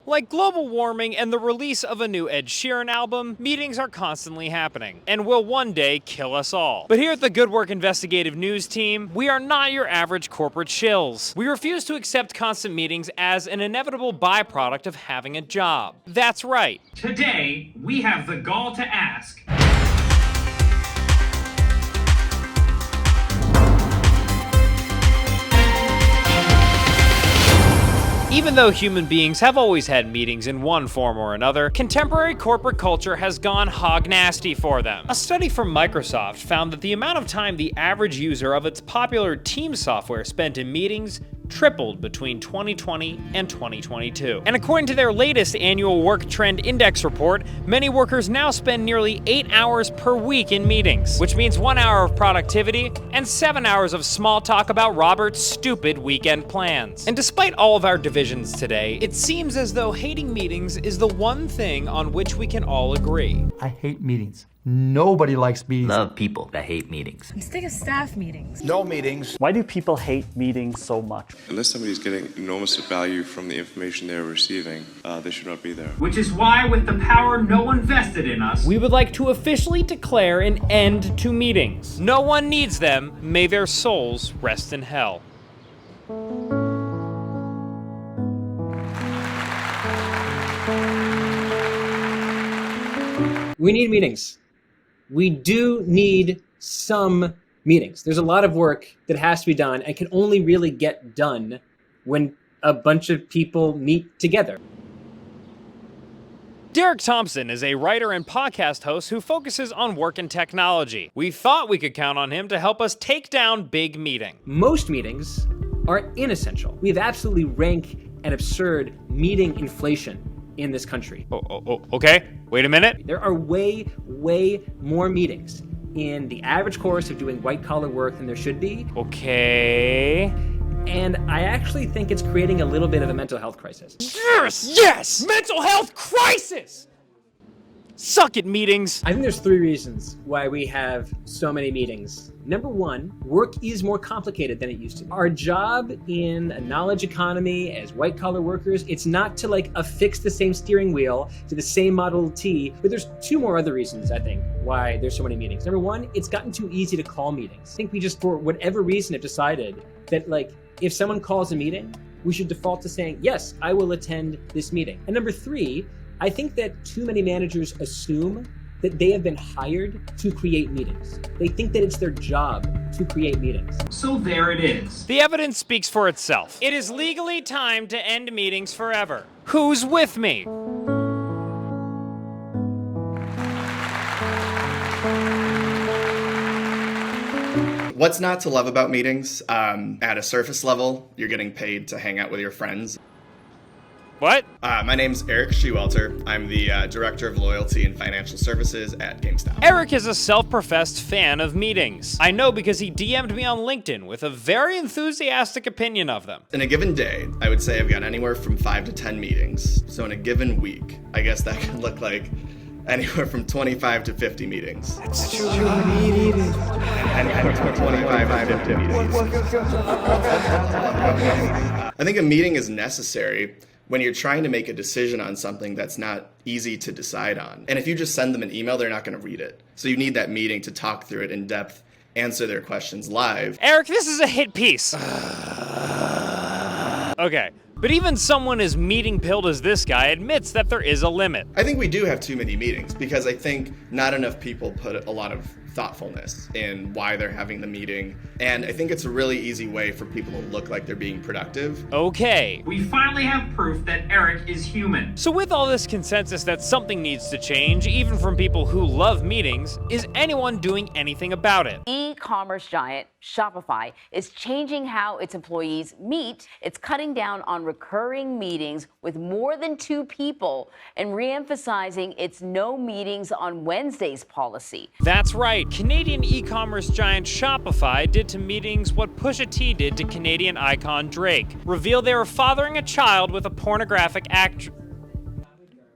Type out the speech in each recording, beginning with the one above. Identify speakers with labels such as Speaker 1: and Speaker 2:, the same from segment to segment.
Speaker 1: Like global warming and the release of a new Ed Sheeran album, meetings are constantly happening, and will one day kill us all. But here at the Good Work Investigative News team, we are not your average corporate shills. We refuse to accept constant meetings as an inevitable byproduct of having a job. That's right.
Speaker 2: Today, we have the gall to ask,
Speaker 1: even though human beings have always had meetings in one form or another, contemporary corporate culture has gone hog nasty for them. A study from Microsoft found that the amount of time the average user of its popular Teams software spent in meetings tripled between 2020 and 2022. And according to their latest annual Work Trend Index report, many workers now spend nearly 8 hours per week in meetings, which means 1 hour of productivity and 7 hours of small talk about Robert's stupid weekend plans. And despite all of our divisions today, it seems as though hating meetings is the one thing on which we can all agree.
Speaker 3: I hate meetings. Nobody likes meetings.
Speaker 4: Love people that hate meetings.
Speaker 5: I'm sick of staff meetings.
Speaker 6: No meetings.
Speaker 7: Why do people hate meetings so much?
Speaker 8: Unless somebody's getting enormous value from the information they're receiving, they should not be there.
Speaker 2: which is why, with the power no one vested in us,
Speaker 1: We would like to officially declare an end to meetings. No one needs them. May their souls rest in hell.
Speaker 9: We need meetings. We do need some meetings. There's a lot of work that has to be done and can only really get done when a bunch of people meet together.
Speaker 1: Erik Thompson is a writer and podcast host who focuses on work and technology. We thought we could count on him to help us take down big meeting.
Speaker 9: Most meetings are inessential. We have absolutely rank and absurd meeting inflation in this country.
Speaker 1: Okay, wait a minute.
Speaker 9: There are way more meetings in the average course of doing white-collar work than there should be.
Speaker 1: Okay.
Speaker 9: And I actually think it's creating a little bit of a mental health crisis.
Speaker 1: Yes! Mental health crisis! Suck it, meetings.
Speaker 9: I think there's 3 reasons why we have so many meetings. Number 1, work is more complicated than it used to be. Our job in a knowledge economy as white-collar workers, it's not to affix the same steering wheel to the same Model T, but there's 2 more other reasons, I think, why there's so many meetings. Number 1, it's gotten too easy to call meetings. I think we just, for whatever reason, have decided that, if someone calls a meeting, we should default to saying, yes, I will attend this meeting. And number 3, I think that too many managers assume that they have been hired to create meetings. They think that it's their job to create meetings.
Speaker 2: so there it is.
Speaker 1: The evidence speaks for itself. It is legally time to end meetings forever. Who's with me?
Speaker 10: What's not to love about meetings? At a surface level, you're getting paid to hang out with your friends.
Speaker 1: What?
Speaker 10: My name's Erik Shewalter. I'm the Director of Loyalty and Financial Services at GameStop.
Speaker 1: Erik is a self-professed fan of meetings. I know because he DM'd me on LinkedIn with a very enthusiastic opinion of them.
Speaker 10: In a given day, I would say I've got anywhere from 5 to 10 meetings. So in a given week, I guess that could look like anywhere from 25 to 50 meetings.
Speaker 1: That's true.
Speaker 10: Anywhere from 25 to 50 meetings. I think a meeting is necessary when you're trying to make a decision on something that's not easy to decide on. And if you just send them an email, they're not going to read it. So you need that meeting to talk through it in depth, answer their questions live.
Speaker 1: Erik, this is a hit piece. Okay, but even someone as meeting-pilled as this guy admits that there is a limit.
Speaker 10: I think we do have too many meetings because I think not enough people put a lot of thoughtfulness in why they're having the meeting. And I think it's a really easy way for people to look like they're being productive.
Speaker 1: Okay.
Speaker 2: We finally have proof that Erik is human.
Speaker 1: So with all this consensus that something needs to change, even from people who love meetings, is anyone doing anything about it?
Speaker 11: E-commerce giant Shopify is changing how its employees meet. It's cutting down on recurring meetings with more than 2 people and re-emphasizing its no meetings on Wednesdays policy.
Speaker 1: That's right. Canadian e-commerce giant Shopify did to meetings what Pusha T did to Canadian icon Drake. Revealed they were fathering a child with a pornographic actress.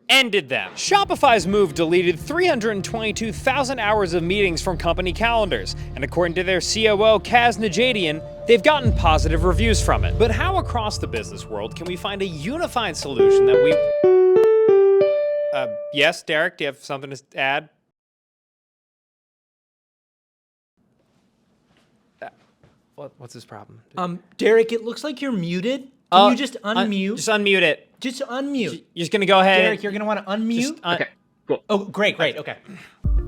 Speaker 1: Ended them. Shopify's move deleted 322,000 hours of meetings from company calendars, and according to their COO, Kaz Najadian, They've gotten positive reviews from it. But how across the business world can we find a unified solution that we... yes, Derek, do you have something to add? What's his problem?
Speaker 5: Derek, it looks like you're muted. Can you just unmute?
Speaker 1: Just unmute it.
Speaker 5: Just unmute.
Speaker 1: You're just going to go ahead.
Speaker 5: Derek, you're going to want to unmute?
Speaker 9: Okay, cool.
Speaker 5: Oh, great, okay.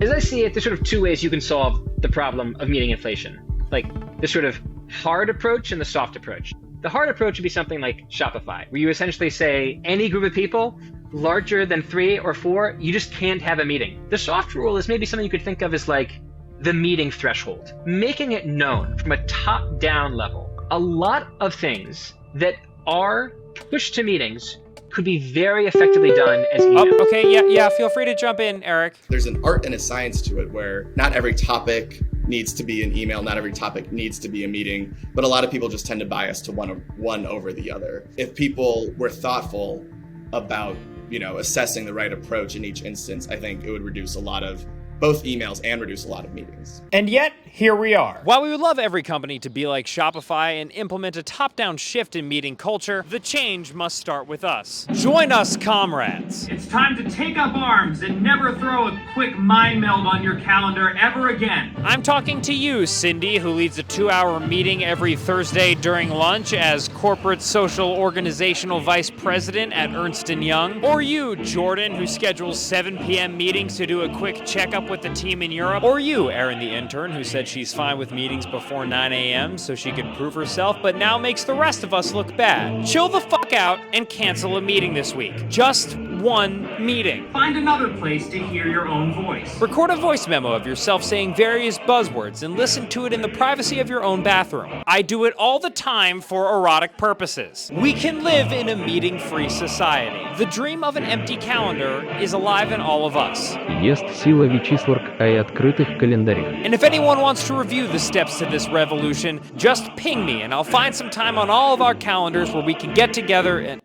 Speaker 9: As I see it, there's sort of two ways you can solve the problem of meeting inflation. Like the sort of hard approach and the soft approach. The hard approach would be something like Shopify, where you essentially say any group of people larger than 3 or 4, you just can't have a meeting. The soft rule is maybe something you could think of as like the meeting threshold, making it known from a top-down level. A lot of things that are pushed to meetings could be very effectively done as email.
Speaker 1: Okay, yeah, feel free to jump in, Erik.
Speaker 10: There's an art and a science to it where not every topic needs to be an email, not every topic needs to be a meeting, but a lot of people just tend to bias to one over the other. If people were thoughtful about, assessing the right approach in each instance, I think it would reduce a lot of both emails and reduce a lot of meetings.
Speaker 1: And yet, here we are. While we would love every company to be like Shopify and implement a top-down shift in meeting culture, the change must start with us. Join us, comrades.
Speaker 2: It's time to take up arms and never throw a quick mind meld on your calendar ever again.
Speaker 1: I'm talking to you, Cindy, who leads a 2-hour meeting every Thursday during lunch as corporate social organizational vice president at Ernst & Young. Or you, Jordan, who schedules 7 p.m. meetings to do a quick checkup with the team in Europe. Or you, Erin the intern, who said she's fine with meetings before 9 a.m. so she could prove herself, but now makes the rest of us look bad. Chill the fuck out and cancel a meeting this week. Just one meeting.
Speaker 2: Find another place to hear your own voice.
Speaker 1: Record a voice memo of yourself saying various buzzwords and listen to it in the privacy of your own bathroom. I do it all the time for erotic purposes. We can live in a meeting-free society. The dream of an empty calendar is alive in all of us.
Speaker 6: Есть сила вычислок и открытых календарей.
Speaker 1: And if anyone wants to review the steps to this revolution, just ping me and I'll find some time on all of our calendars where we can get together and...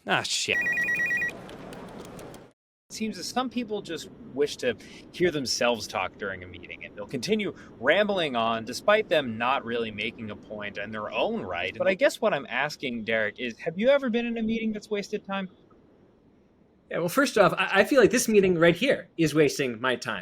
Speaker 1: Ah, shit. It seems that some people just wish to hear themselves talk during a meeting, and they'll continue rambling on despite them not really making a point in their own right. But I guess what I'm asking, Derek, is have you ever been in a meeting that's wasted time?
Speaker 9: Yeah, well, first off, I feel like this meeting right here is wasting my time.